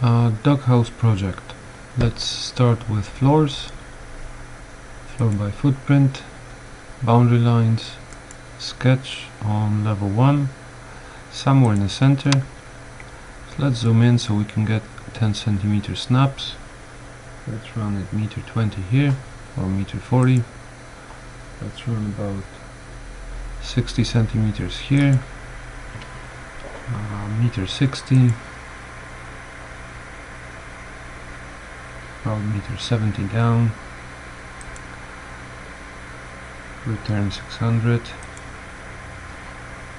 Doghouse project. Let's start with floors. Floor by footprint, boundary lines, sketch on level 1, somewhere in the center. So let's zoom in so we can get 10 centimeter snaps. Let's run at meter 20 here, or meter 40. Let's run about 60 centimeters here, meter 60, about meter 70 down, return 600,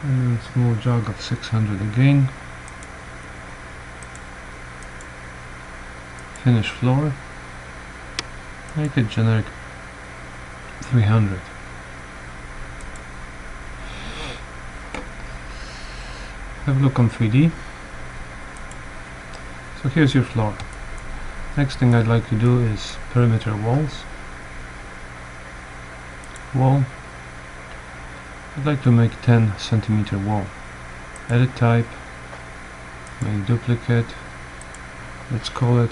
and then small jog of 600 again. Finish floor, make it generic 300. Have a look on 3D. So here's your floor. Next thing I'd like to do is perimeter walls. Wall. I'd like to make 10 centimeter wall. Edit type, make duplicate. Let's call it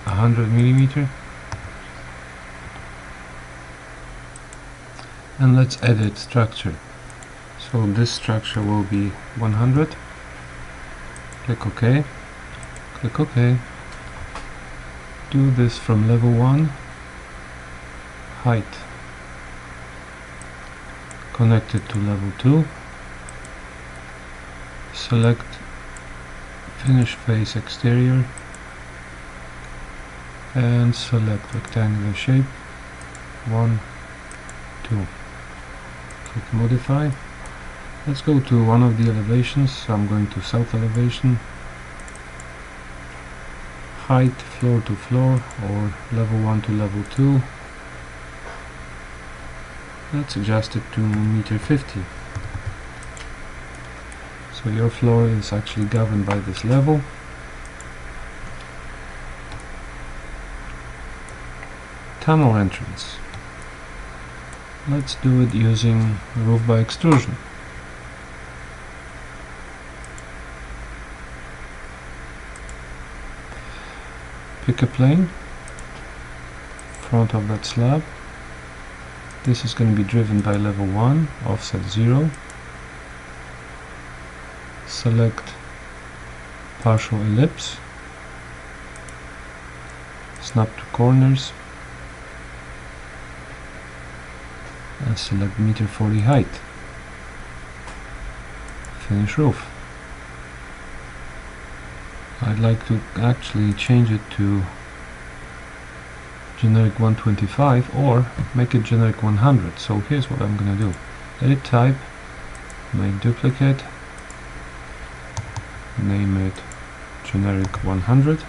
100 millimeter. And let's edit structure. So this structure will be 100. Click OK. Click OK. Do this from level 1. Height. Connect it to level 2. Select finish face exterior and select rectangular shape 1, 2. Click modify. Let's go to one of the elevations. So I'm going to south elevation, height floor to floor, or level 1 to level 2. Let's adjust it to meter 50. So your floor is actually governed by this level. Tunnel entrance. Let's do it using roof by extrusion. Pick a plane, front of that slab. This is going to be driven by level 1, offset 0. Select partial ellipse, snap to corners, and select meter 40 height. Finish roof. I'd like to actually change it to generic 125 or make it generic 100. So here's what I'm gonna do. Edit type, make duplicate, name it generic 100,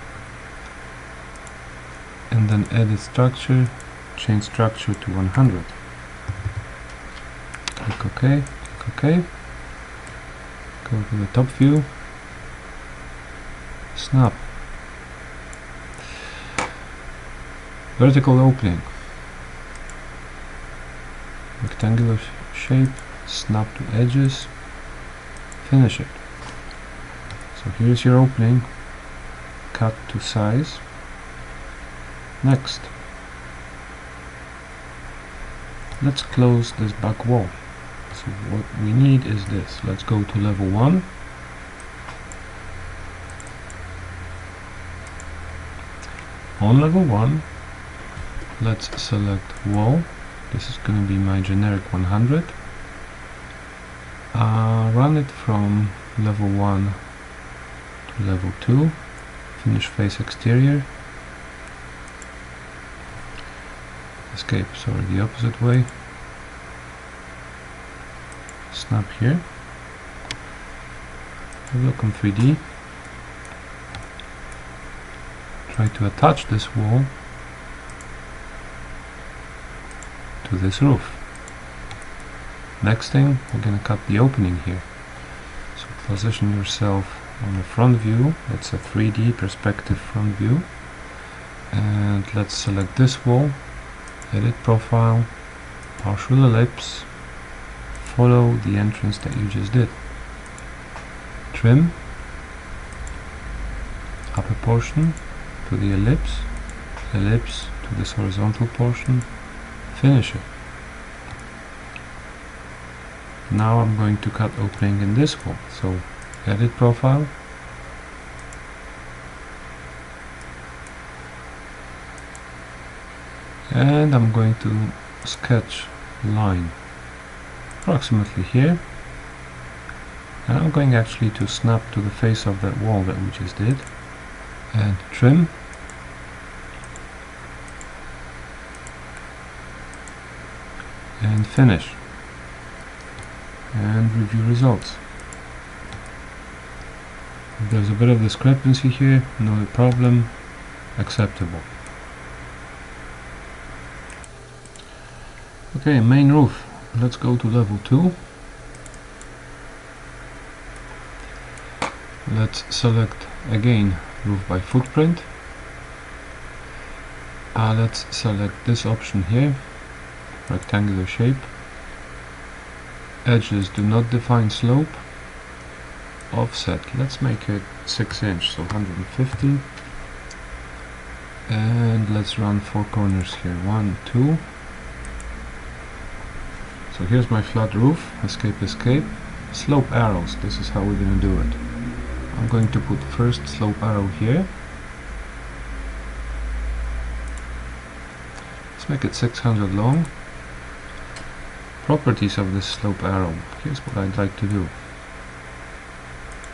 and then edit structure, change structure to 100. Click OK, click OK, go to the top view, snap. Vertical opening. Rectangular shape, snap to edges, finish it. So here's your opening, cut to size. Next. Let's close this back wall. So what we need is this. Let's go to level 1. On level 1, let's select wall. This is going to be my generic 100. Run it from level 1 to level 2. Finish face exterior. Escape, sorry, the opposite way. Snap here. Look on 3D. Try to attach this wall to this roof. Next thing, we're going to cut the opening here. So position yourself on the front view. It's a 3D perspective front view. And let's select this wall. Edit profile, partial ellipse, follow the entrance that you just did. Trim, upper portion to the ellipse, ellipse to this horizontal portion, finish it. Now I'm going to cut opening in this wall, so edit profile, and I'm going to sketch line approximately here, and I'm going actually to snap to the face of that wall that we just did, and trim, and finish, and review results. There's a bit of discrepancy here, no problem, acceptable. Okay, main roof. Let's go to level 2. Let's select again roof by footprint. Let's select this option here, rectangular shape. Edges do not define slope. Offset, let's make it 6 inch, so 150. And let's run 4 corners here, 1, 2. So here's my flat roof, escape, escape. Slope arrows, this is how we're going to do it. I'm going to put first slope arrow here. Let's make it 600 long. Properties of this slope arrow, here's what I'd like to do.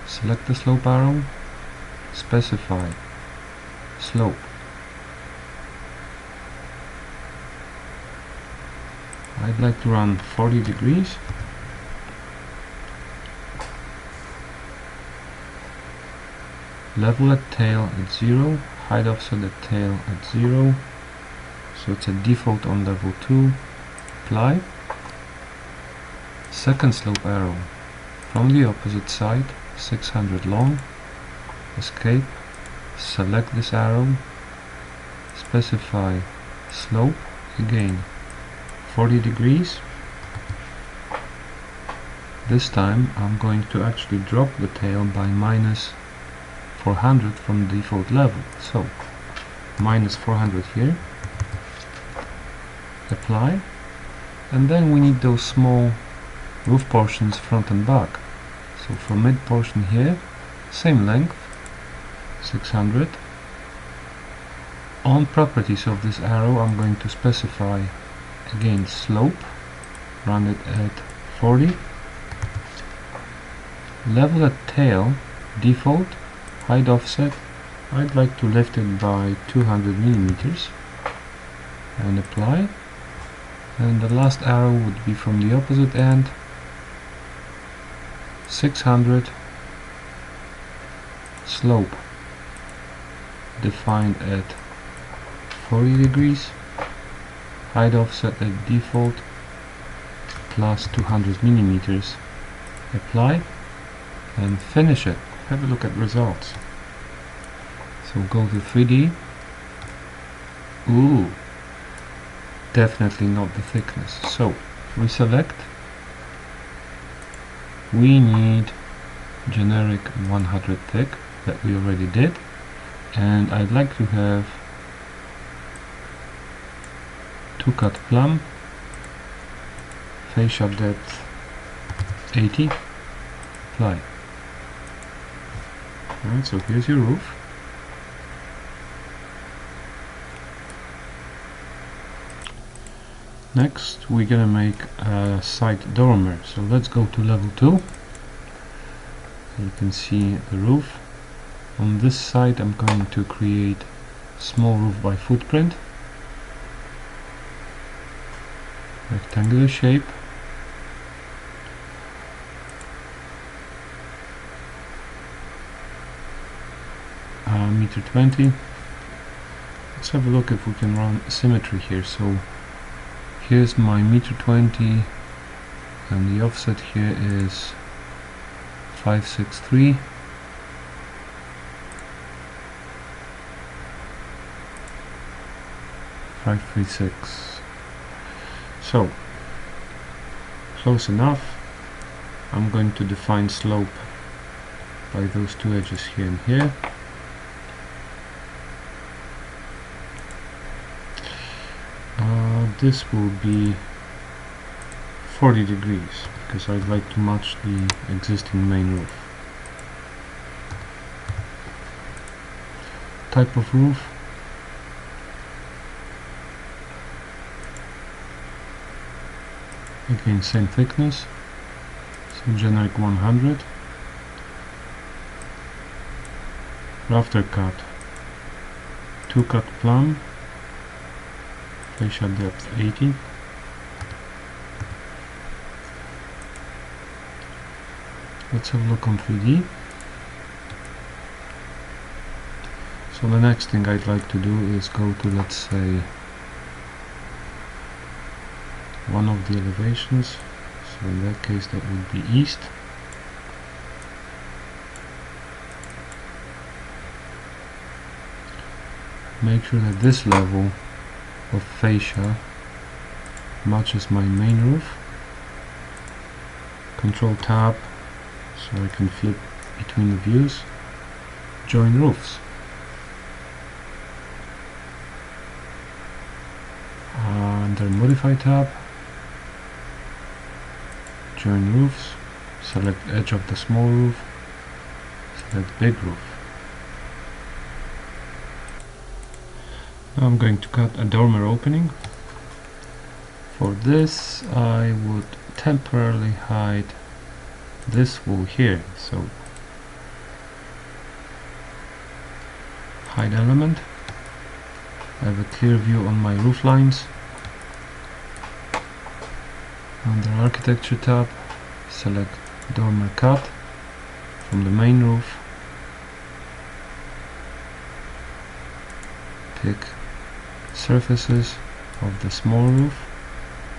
Select the slope arrow, specify slope. I'd like to run 40 degrees. Level at tail at 0, height offset at tail at 0, so it's a default on level 2. Apply. Second slope arrow from the opposite side, 600 long. Escape. Select this arrow. Specify slope again 40 degrees. This time I'm going to actually drop the tail by minus 400 from default level, so minus 400 here. Apply, and then we need those small roof portions front and back. So for mid portion here, same length, 600. On properties of this arrow I'm going to specify again slope, run it at 40. Level at tail, default, height offset, I'd like to lift it by 200 millimeters, and apply. And the last arrow would be from the opposite end, 600, slope, defined at 40 degrees, height offset at default, plus 200 millimeters, apply, and finish it. Have a look at results. So go to 3D. Ooh, definitely not the thickness. So reselect. We need generic 100 thick that we already did, and I'd like to have 2 cut plumb, fascia depth 80, apply. Alright, so here's your roof. Next we're gonna make a side dormer, so let's go to level 2. You can see the roof. On this side I'm going to create small roof by footprint, rectangular shape, meter 20. Let's have a look if we can run symmetry here. So here's my meter 20, and the offset here is 563. So close enough. I'm going to define slope by those two edges here and here. this will be 40 degrees because I'd like to match the existing main roof. Type of roof, again same thickness, so generic 100. Rafter cut, 2 cut plumb, fascia depth 80. Let's have a look on 3D. So the next thing I'd like to do is go to, let's say, one of the elevations. So in that case that would be east. Make sure that this level of fascia matches my main roof. Control tab so I can flip between the views. Join roofs. Under modify tab, join roofs, select edge of the small roof, select big roof. Now I'm going to cut a dormer opening. For this I would temporarily hide this wall here, so hide element. I have a clear view on my roof lines. Under architecture tab, select dormer cut from the main roof. Pick surfaces of the small roof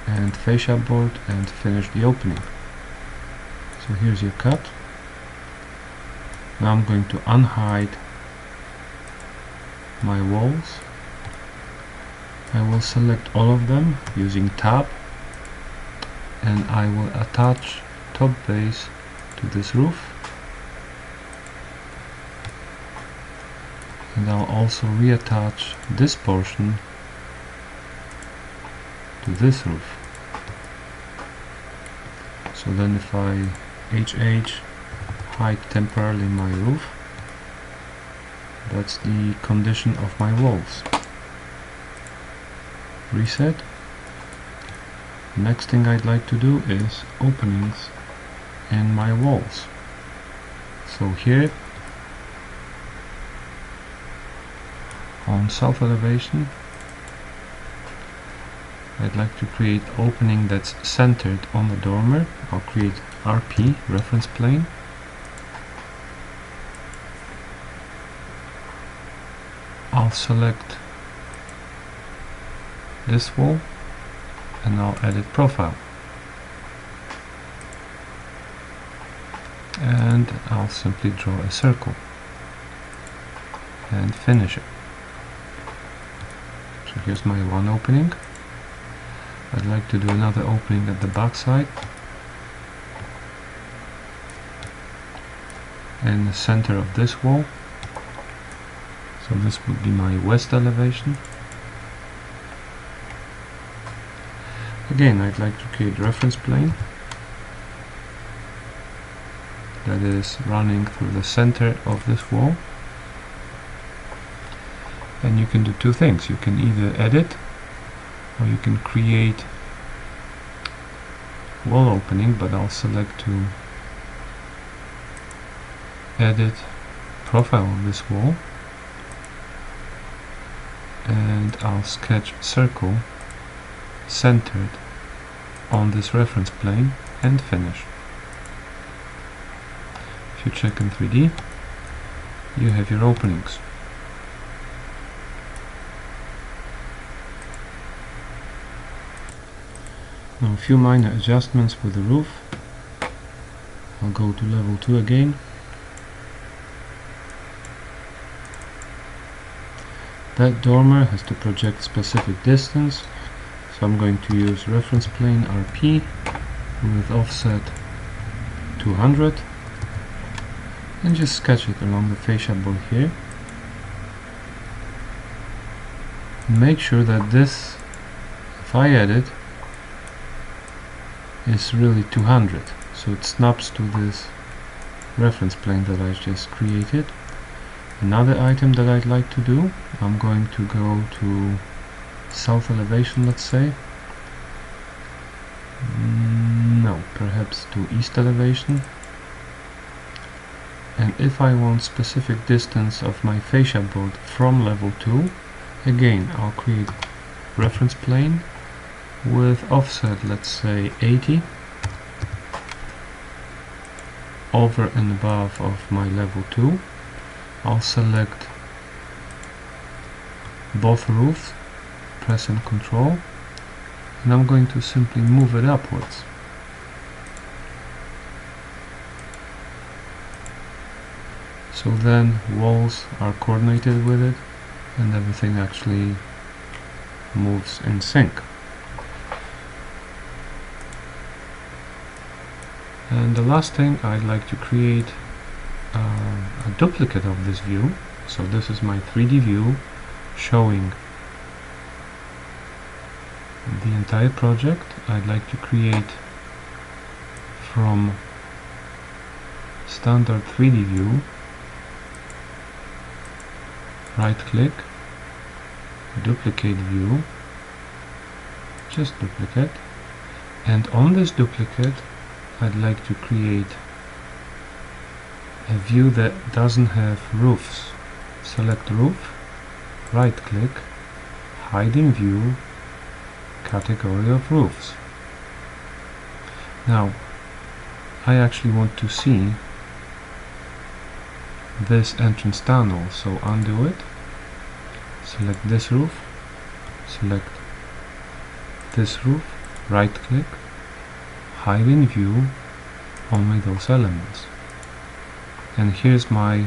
and fascia board and finish the opening. So here's your cut. Now I'm going to unhide my walls. I will select all of them using tab, and I will attach top base to this roof, and I'll also reattach this portion to this roof. So then if I HH hide temporarily my roof, that's the condition of my walls. Reset. Next thing I'd like to do is openings in my walls. So here on south elevation I'd like to create opening that's centered on the dormer. I'll create RP, reference plane. I'll select this wall and I'll edit profile, and I'll simply draw a circle and finish it. So here's my one opening. I'd like to do another opening at the back side in the center of this wall. So this would be my west elevation. Again, I'd like to create reference plane that is running through the center of this wall. And you can do two things. You can either edit or you can create wall opening, but I'll select to edit profile of this wall, and I'll sketch circle centered on this reference plane and finish. If you check in 3D, you have your openings. Now a few minor adjustments with the roof. I'll go to level 2 again. That dormer has to project specific distance, so I'm going to use reference plane RP with offset 200 and just sketch it along the fascia board here. Make sure that this if I edit, is really 200, so it snaps to this reference plane that I just created. Another item that I'd like to do, I'm going to go to south elevation, let's say. No, perhaps to east elevation. And if I want specific distance of my fascia board from level 2, again I'll create reference plane with offset, let's say 80, over and above of my level 2. I'll select both roofs, press and control, and I'm going to simply move it upwards. So then walls are coordinated with it and everything actually moves in sync. And the last thing, I'd like to create a duplicate of this view. So this is my 3D view showing the entire project. I'd like to create from standard 3D view, right click, duplicate view, just duplicate, and on this duplicate I'd like to create a view that doesn't have roofs. Select roof, right click, hide in view, category of roofs. Now I actually want to see this entrance tunnel, so undo it, select this roof, select this roof, right click, hide in view, only those elements. And here's my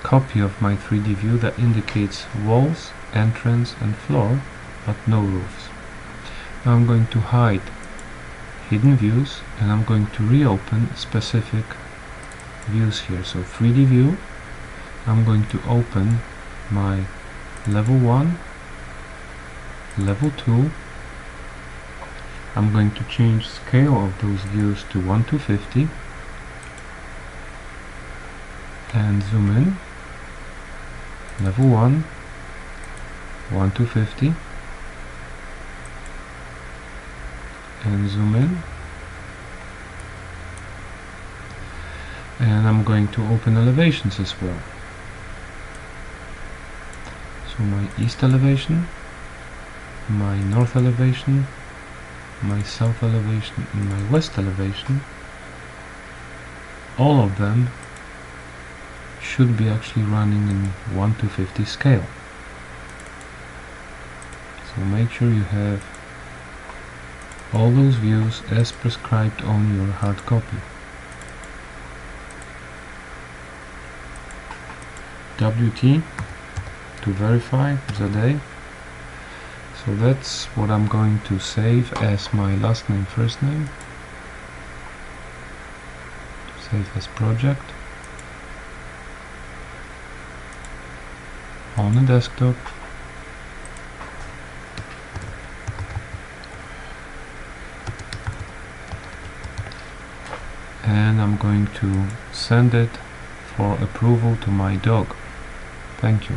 copy of my 3D view that indicates walls, entrance and floor, but no roofs. Now I'm going to hide hidden views and I'm going to reopen specific views here. So 3D view, I'm going to open my level 1, level 2. I'm going to change scale of those views to 1:50 and zoom in. Level 1, 1:50 and zoom in. And I'm going to open elevations as well. So my east elevation, my north elevation, my south elevation and my west elevation, all of them should be actually running in 1:50 scale. So make sure you have all those views as prescribed on your hard copy. WT to verify ZA. So that's what I'm going to save as my last name, first name. Save as project. On the desktop. And I'm going to send it for approval to my dog. Thank you.